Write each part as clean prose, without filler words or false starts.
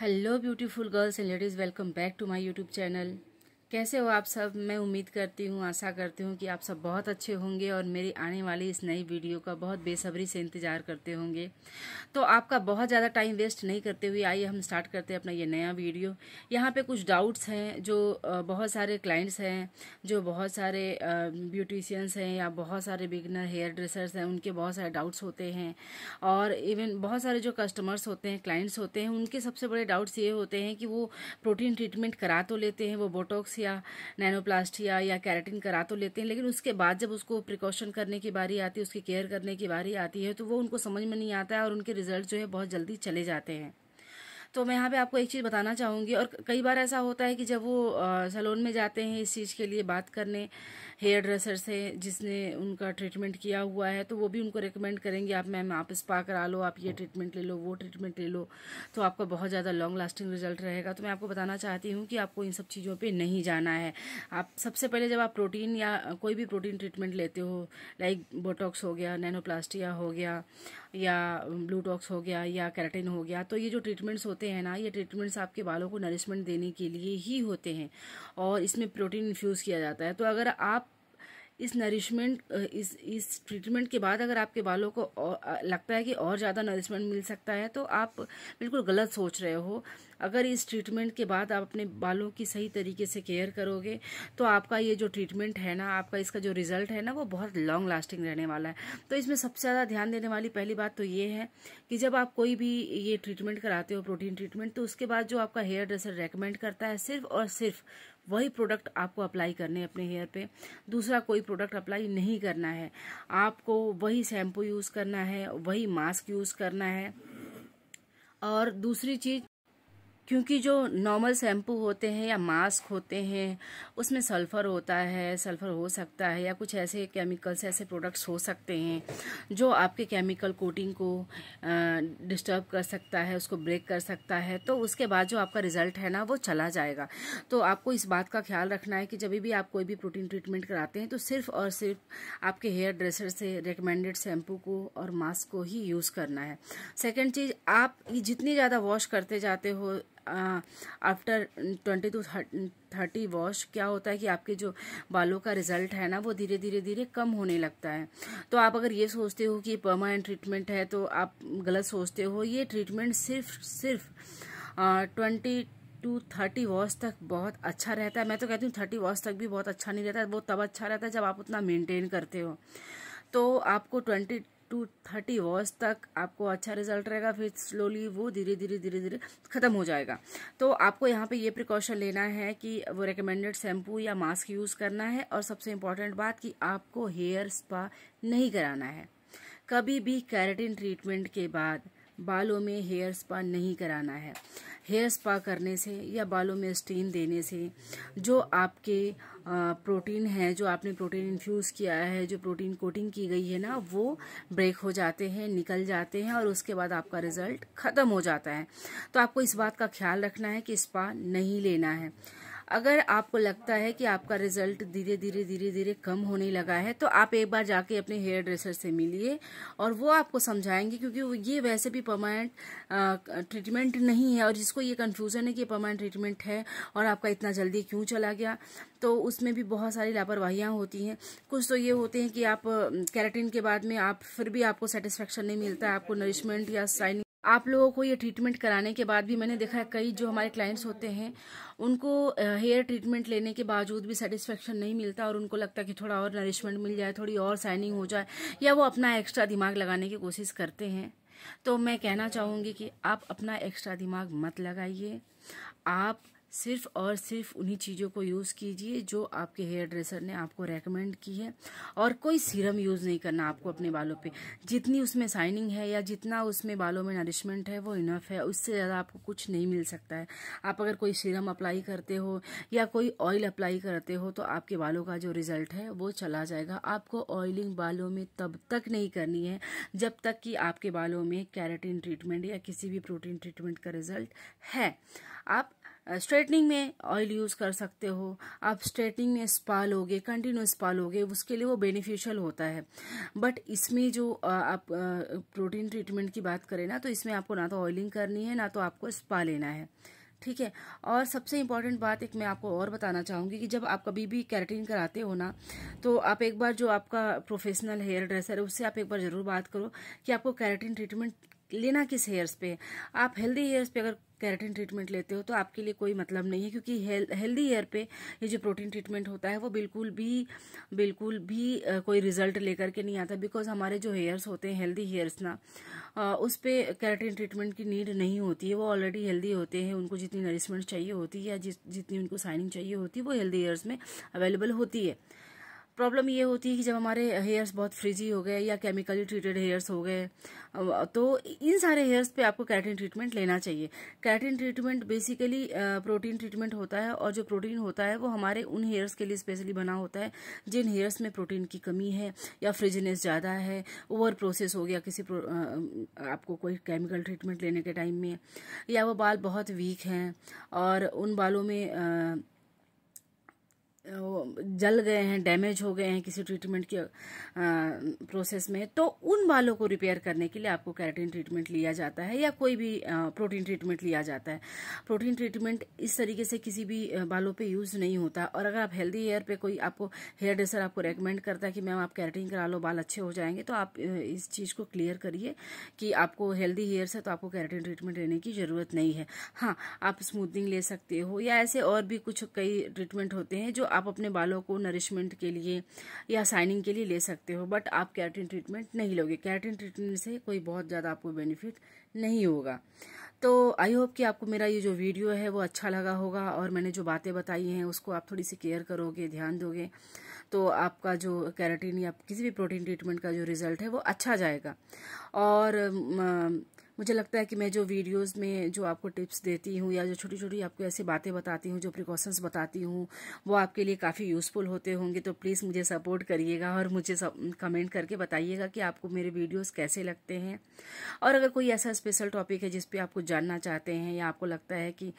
Hello beautiful girls and ladies, welcome back to my YouTube channel. कैसे हो आप सब? मैं उम्मीद करती हूँ, आशा करती हूँ कि आप सब बहुत अच्छे होंगे और मेरी आने वाली इस नई वीडियो का बहुत बेसब्री से इंतज़ार करते होंगे। तो आपका बहुत ज़्यादा टाइम वेस्ट नहीं करते हुए आइए हम स्टार्ट करते हैं अपना ये नया वीडियो। यहाँ पे कुछ डाउट्स हैं जो बहुत सारे क्लाइंट्स हैं, जो बहुत सारे ब्यूटिशियंस हैं या बहुत सारे बिगनर हेयर ड्रेसर्स हैं, उनके बहुत सारे डाउट्स होते हैं। और इवन बहुत सारे जो कस्टमर्स होते हैं, क्लाइंट्स होते हैं, उनके सबसे बड़े डाउट्स ये होते हैं कि वो प्रोटीन ट्रीटमेंट करा तो लेते हैं, वो बोटॉक्स या नैनोप्लास्टी या केराटिन करा तो लेते हैं, लेकिन उसके बाद जब उसको प्रिकॉशन करने की बारी आती है, उसकी केयर करने की बारी आती है, तो वो उनको समझ में नहीं आता है और उनके रिजल्ट जो है बहुत जल्दी चले जाते हैं। तो मैं यहाँ पे आपको एक चीज़ बताना चाहूँगी। और कई बार ऐसा होता है कि जब वो सैलून में जाते हैं इस चीज़ के लिए बात करने हेयर ड्रेसर से जिसने उनका ट्रीटमेंट किया हुआ है, तो वो भी उनको रिकमेंड करेंगे, आप मैम आप स्पा करा लो, आप ये ट्रीटमेंट ले लो, वो ट्रीटमेंट ले लो, तो आपका बहुत ज़्यादा लॉन्ग लास्टिंग रिजल्ट रहेगा। तो मैं आपको बताना चाहती हूँ कि आपको इन सब चीज़ों पर नहीं जाना है। आप सबसे पहले जब आप प्रोटीन या कोई भी प्रोटीन ट्रीटमेंट लेते हो, लाइक बोटॉक्स हो गया, नैनोप्लास्टिया हो गया, या ब्लूटॉक्स हो गया, या केराटिन हो गया, तो ये जो ट्रीटमेंट्स होते हैं ना, ये ट्रीटमेंट्स आपके बालों को नरिशमेंट देने के लिए ही होते हैं और इसमें प्रोटीन इन्फ्यूज़ किया जाता है। तो अगर आप इस नरिशमेंट इस ट्रीटमेंट के बाद अगर आपके बालों को लगता है कि और ज़्यादा नरिशमेंट मिल सकता है, तो आप बिल्कुल गलत सोच रहे हो। अगर इस ट्रीटमेंट के बाद आप अपने बालों की सही तरीके से केयर करोगे, तो आपका ये जो ट्रीटमेंट है ना, आपका इसका जो रिजल्ट है ना, वो बहुत लॉन्ग लास्टिंग रहने वाला है। तो इसमें सबसे ज़्यादा ध्यान देने वाली पहली बात तो ये है कि जब आप कोई भी ये ट्रीटमेंट कराते हो, प्रोटीन ट्रीटमेंट, तो उसके बाद जो आपका हेयर ड्रेसर रेकमेंड करता है, सिर्फ और सिर्फ वही प्रोडक्ट आपको अप्लाई करने हैं अपने हेयर पे। दूसरा कोई प्रोडक्ट अप्लाई नहीं करना है। आपको वही शैम्पू यूज़ करना है, वही मास्क यूज़ करना है। और दूसरी चीज़, क्योंकि जो नॉर्मल शैम्पू होते हैं या मास्क होते हैं, उसमें सल्फ़र होता है, सल्फ़र हो सकता है, या कुछ ऐसे केमिकल्स, ऐसे प्रोडक्ट्स हो सकते हैं जो आपके केमिकल कोटिंग को डिस्टर्ब कर सकता है, उसको ब्रेक कर सकता है। तो उसके बाद जो आपका रिजल्ट है ना, वो चला जाएगा। तो आपको इस बात का ख्याल रखना है कि जब भी आप कोई भी प्रोटीन ट्रीटमेंट कराते हैं, तो सिर्फ और सिर्फ आपके हेयर ड्रेसर से रिकमेंडेड शैम्पू को और मास्क को ही यूज़ करना है। सेकेंड चीज़, आप जितनी ज़्यादा वॉश करते जाते हो, आफ्टर 20 to 30 वॉश, क्या होता है कि आपके जो बालों का रिजल्ट है ना, वो धीरे धीरे धीरे कम होने लगता है। तो आप अगर ये सोचते हो कि परमानेंट ट्रीटमेंट है, तो आप गलत सोचते हो। ये ट्रीटमेंट सिर्फ 20 to 30 वॉश तक बहुत अच्छा रहता है। मैं तो कहती हूँ 30 वॉश तक भी बहुत अच्छा नहीं रहता है। वो तब अच्छा रहता है जब आप उतना मेंटेन करते हो। तो आपको 20 to 30 वॉश तक आपको अच्छा रिजल्ट रहेगा, फिर स्लोली वो धीरे धीरे ख़त्म हो जाएगा। तो आपको यहाँ पे ये प्रिकॉशन लेना है कि वो रिकमेंडेड शैम्पू या मास्क यूज़ करना है। और सबसे इम्पॉर्टेंट बात कि आपको हेयर स्पा नहीं कराना है। कभी भी केराटिन ट्रीटमेंट के बाद बालों में हेयर स्पा नहीं कराना है। हेयर स्पा करने से या बालों में स्टीम देने से जो आपके प्रोटीन है, जो आपने प्रोटीन इन्फ्यूज़ किया है, जो प्रोटीन कोटिंग की गई है ना, वो ब्रेक हो जाते हैं, निकल जाते हैं और उसके बाद आपका रिजल्ट ख़त्म हो जाता है। तो आपको इस बात का ख्याल रखना है कि स्पा नहीं लेना है। अगर आपको लगता है कि आपका रिजल्ट धीरे धीरे कम होने लगा है, तो आप एक बार जाके अपने हेयर ड्रेसर से मिलिए और वो आपको समझाएंगे, क्योंकि ये वैसे भी परमानेंट ट्रीटमेंट नहीं है। और जिसको ये कंफ्यूजन है कि परमानेंट ट्रीटमेंट है और आपका इतना जल्दी क्यों चला गया, तो उसमें भी बहुत सारी लापरवाहियाँ होती हैं। कुछ तो ये होते हैं कि आप केराटिन के बाद में आप फिर भी आपको सेटिस्फेक्शन नहीं मिलता है, आपको नरिशमेंट या शाइनिंग। आप लोगों को ये ट्रीटमेंट कराने के बाद भी मैंने देखा है, कई जो हमारे क्लाइंट्स होते हैं, उनको हेयर ट्रीटमेंट लेने के बावजूद भी सेटिस्फेक्शन नहीं मिलता और उनको लगता है कि थोड़ा और नरिशमेंट मिल जाए, थोड़ी और शाइनिंग हो जाए, या वो अपना एक्स्ट्रा दिमाग लगाने की कोशिश करते हैं। तो मैं कहना चाहूँगी कि आप अपना एक्स्ट्रा दिमाग मत लगाइए। आप सिर्फ और सिर्फ उन्हीं चीज़ों को यूज़ कीजिए जो आपके हेयर ड्रेसर ने आपको रेकमेंड की है। और कोई सीरम यूज़ नहीं करना आपको अपने बालों पे। जितनी उसमें शाइनिंग है या जितना उसमें बालों में नरिशमेंट है, वो इनफ है। उससे ज़्यादा आपको कुछ नहीं मिल सकता है। आप अगर कोई सीरम अप्लाई करते हो या कोई ऑयल अप्लाई करते हो, तो आपके बालों का जो रिजल्ट है वो चला जाएगा। आपको ऑयलिंग बालों में तब तक नहीं करनी है जब तक कि आपके बालों में केराटिन ट्रीटमेंट या किसी भी प्रोटीन ट्रीटमेंट का रिजल्ट है। आप स्ट्रेटनिंग में ऑयल यूज़ कर सकते हो, आप स्ट्रेटनिंग में स्पा लोगे, कंटिन्यूस स्पा लोगे, उसके लिए वो बेनिफिशियल होता है। बट इसमें जो आप प्रोटीन ट्रीटमेंट की बात करें ना, तो इसमें आपको ना तो ऑयलिंग करनी है, ना तो आपको स्पा लेना है, ठीक है। और सबसे इम्पॉर्टेंट बात एक मैं आपको और बताना चाहूँगी कि जब आप कभी भी केराटिन कराते हो ना, तो आप एक बार जो आपका प्रोफेशनल हेयर ड्रेसर है उससे आप एक बार ज़रूर बात करो कि आपको केराटिन ट्रीटमेंट लेना किस हेयर्स पे। आप हेल्दी हेयर्स पे अगर केराटिन ट्रीटमेंट लेते हो तो आपके लिए कोई मतलब नहीं है, क्योंकि हेल्दी हेयर पे ये जो प्रोटीन ट्रीटमेंट होता है वो बिल्कुल भी कोई रिजल्ट लेकर के नहीं आता, बिकॉज हमारे जो हेयर्स होते हैं हेल्दी हेयर्स ना, उस पे केराटिन ट्रीटमेंट की नीड नहीं होती है, वो ऑलरेडी हेल्दी होते हैं, उनको जितनी नरिशमेंट चाहिए होती है या जितनी उनको शाइनिंग चाहिए होती है वो हेल्दी हेयर्स में अवेलेबल होती है। प्रॉब्लम ये होती है कि जब हमारे हेयर्स बहुत फ्रिजी हो गए या केमिकली ट्रीटेड हेयर्स हो गए, तो इन सारे हेयर्स पे आपको केराटिन ट्रीटमेंट लेना चाहिए। Keratin treatment basically protein treatment होता है, और जो प्रोटीन होता है वो हमारे उन हेयर्स के लिए स्पेशली बना होता है जिन हेयर्स में प्रोटीन की कमी है या फ्रिजीनेस ज़्यादा है, ओवर प्रोसेस हो गया किसी आपको कोई केमिकल ट्रीटमेंट लेने के टाइम में, या वो बाल बहुत वीक हैं और उन बालों में जल गए हैं, डैमेज हो गए हैं किसी ट्रीटमेंट के प्रोसेस में, तो उन बालों को रिपेयर करने के लिए आपको केराटिन ट्रीटमेंट लिया जाता है या कोई भी प्रोटीन ट्रीटमेंट लिया जाता है। प्रोटीन ट्रीटमेंट इस तरीके से किसी भी बालों पे यूज़ नहीं होता। और अगर आप हेल्दी हेयर पे कोई आपको हेयर ड्रेसर आपको रेकमेंड करता है कि मैम आप केराटिन करा लो, बाल अच्छे हो जाएंगे, तो आप इस चीज़ को क्लियर करिए कि आपको हेल्दी हेयर्स है तो आपको केराटिन ट्रीटमेंट लेने की ज़रूरत नहीं है। हाँ, आप स्मूथनिंग ले सकते हो या ऐसे और भी कुछ कई ट्रीटमेंट होते हैं जो आप अपने बालों को नरिशमेंट के लिए या शाइनिंग के लिए ले सकते हो, बट आप केराटिन ट्रीटमेंट नहीं लोगे। केराटिन ट्रीटमेंट से कोई बहुत ज़्यादा आपको बेनिफिट नहीं होगा। तो आई होप कि आपको मेरा ये जो वीडियो है वो अच्छा लगा होगा, और मैंने जो बातें बताई हैं उसको आप थोड़ी सी केयर करोगे, ध्यान दोगे, तो आपका जो केराटिन या किसी भी प्रोटीन ट्रीटमेंट का जो रिजल्ट है वो अच्छा जाएगा। और मुझे लगता है कि मैं जो वीडियोस में जो आपको टिप्स देती हूँ या जो छोटी छोटी आपको ऐसी बातें बताती हूँ, जो प्रिकॉशंस बताती हूँ, वो आपके लिए काफ़ी यूज़फुल होते होंगे। तो प्लीज़ मुझे सपोर्ट करिएगा और मुझे कमेंट करके बताइएगा कि आपको मेरे वीडियोस कैसे लगते हैं। और अगर कोई ऐसा स्पेशल टॉपिक है जिस पे आपको जानना चाहते हैं या आपको लगता है कि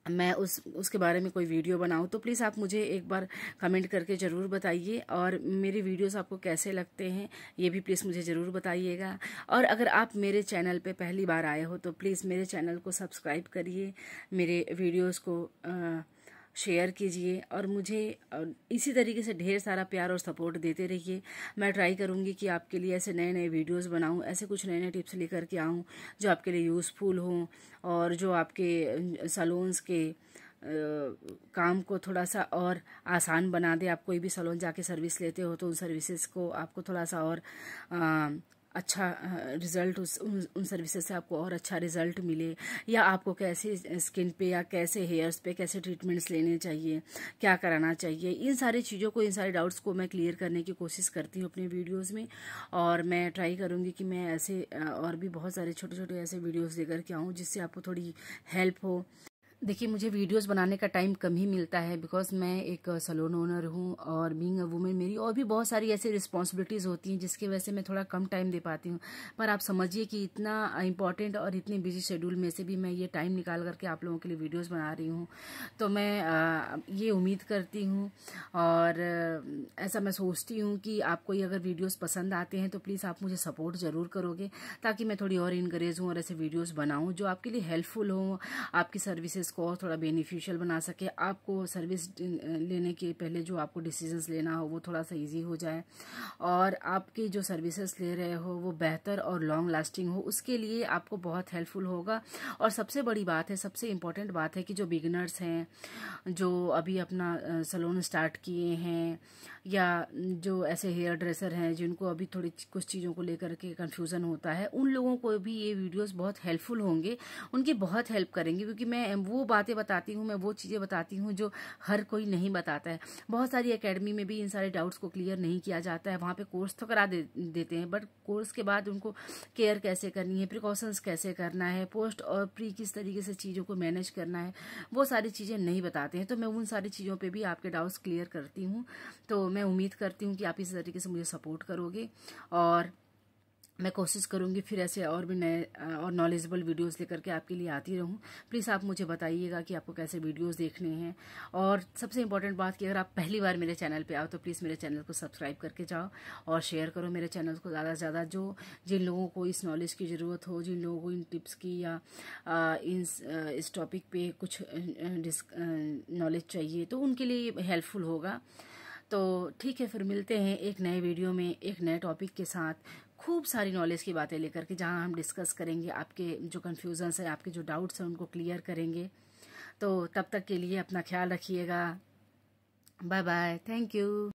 मैं उसके बारे में कोई वीडियो बनाऊं, तो प्लीज़ आप मुझे एक बार कमेंट करके ज़रूर बताइए। और मेरे वीडियोस आपको कैसे लगते हैं ये भी प्लीज़ मुझे ज़रूर बताइएगा। और अगर आप मेरे चैनल पे पहली बार आए हो तो प्लीज़ मेरे चैनल को सब्सक्राइब करिए, मेरे वीडियोस को शेयर कीजिए, और मुझे इसी तरीके से ढेर सारा प्यार और सपोर्ट देते रहिए। मैं ट्राई करूँगी कि आपके लिए ऐसे नए नए वीडियोस बनाऊँ, ऐसे कुछ नए नए टिप्स लेकर के आऊँ जो आपके लिए यूज़फुल हों और जो आपके सैलून्स के काम को थोड़ा सा और आसान बना दे। आप कोई भी सैलून जाके सर्विस लेते हो तो उन सर्विसेज को आपको थोड़ा सा और अच्छा रिजल्ट उन सर्विसेज से आपको और अच्छा रिजल्ट मिले, या आपको कैसे स्किन पे या कैसे हेयर्स पे कैसे ट्रीटमेंट्स लेने चाहिए, क्या कराना चाहिए, इन सारी चीज़ों को, इन सारे डाउट्स को मैं क्लियर करने की कोशिश करती हूँ अपने वीडियोस में। और मैं ट्राई करूँगी कि मैं ऐसे और भी बहुत सारे छोटे छोटे ऐसे वीडियोस लेकर के आऊँ जिससे आपको थोड़ी हेल्प हो। देखिए, मुझे वीडियोस बनाने का टाइम कम ही मिलता है, बिकॉज मैं एक सैलून ओनर हूँ और बीइंग अ वुमेन मेरी और भी बहुत सारी ऐसी रिस्पॉन्सिबिलिटीज़ होती हैं जिसकी वजह से मैं थोड़ा कम टाइम दे पाती हूँ। पर आप समझिए कि इतना इम्पॉर्टेंट और इतने बिजी शेड्यूल में से भी मैं ये टाइम निकाल करके आप लोगों के लिए वीडियोज़ बना रही हूँ। तो मैं ये उम्मीद करती हूँ और ऐसा मैं सोचती हूँ कि आपको ये अगर वीडियोज़ पसंद आते हैं तो प्लीज़ आप मुझे सपोर्ट ज़रूर करोगे, ताकि मैं थोड़ी और इनकरेज हूँ और ऐसे वीडियोज़ बनाऊँ जो आपके लिए हेल्पफुल हो, आपकी सर्विसेज को और थोड़ा बेनिफिशियल बना सके, आपको सर्विस लेने के पहले जो आपको डिसीजंस लेना हो वो थोड़ा सा इजी हो जाए, और आपकी जो सर्विसेज ले रहे हो वो बेहतर और लॉन्ग लास्टिंग हो, उसके लिए आपको बहुत हेल्पफुल होगा। और सबसे बड़ी बात है, सबसे इम्पोर्टेंट बात है कि जो बिगिनर्स हैं, जो अभी अपना सैलून स्टार्ट किए हैं, या जो ऐसे हेयर ड्रेसर हैं जिनको अभी थोड़ी कुछ चीज़ों को लेकर के कन्फ्यूज़न होता है, उन लोगों को भी ये वीडियोस बहुत हेल्पफुल होंगे, उनकी बहुत हेल्प करेंगे, क्योंकि मैं वो बातें बताती हूँ, मैं वो चीज़ें बताती हूँ जो हर कोई नहीं बताता है। बहुत सारी एकेडमी में भी इन सारे डाउट्स को क्लियर नहीं किया जाता है, वहाँ पे कोर्स तो करा देते हैं, बट कोर्स के बाद उनको केयर कैसे करनी है, प्रिकॉशंस कैसे करना है, पोस्ट और प्री किस तरीके से चीज़ों को मैनेज करना है, वो सारी चीज़ें नहीं बताते हैं। तो मैं उन सारी चीज़ों पर भी आपके डाउट्स क्लियर करती हूँ। तो मैं उम्मीद करती हूँ कि आप इस तरीके से मुझे सपोर्ट करोगे। और मैं कोशिश करूंगी फिर ऐसे और भी नए और नॉलेजेबल वीडियोस लेकर के आपके लिए आती रहूं। प्लीज़ आप मुझे बताइएगा कि आपको कैसे वीडियोस देखने हैं। और सबसे इम्पोर्टेंट बात कि अगर आप पहली बार मेरे चैनल पे आओ तो प्लीज़ मेरे चैनल को सब्सक्राइब करके जाओ और शेयर करो मेरे चैनल को ज़्यादा से ज़्यादा। जिन लोगों को इस नॉलेज की ज़रूरत हो, जिन लोगों को इन टिप्स की या इस टॉपिक पे कुछ नॉलेज चाहिए, तो उनके लिए हेल्पफुल होगा। तो ठीक है, फिर मिलते हैं एक नए वीडियो में एक नए टॉपिक के साथ, खूब सारी नॉलेज की बातें लेकर के, जहां हम डिस्कस करेंगे आपके जो कन्फ्यूजन्स हैं, आपके जो डाउट्स हैं, उनको क्लियर करेंगे। तो तब तक के लिए अपना ख्याल रखिएगा। Bye bye, thank you.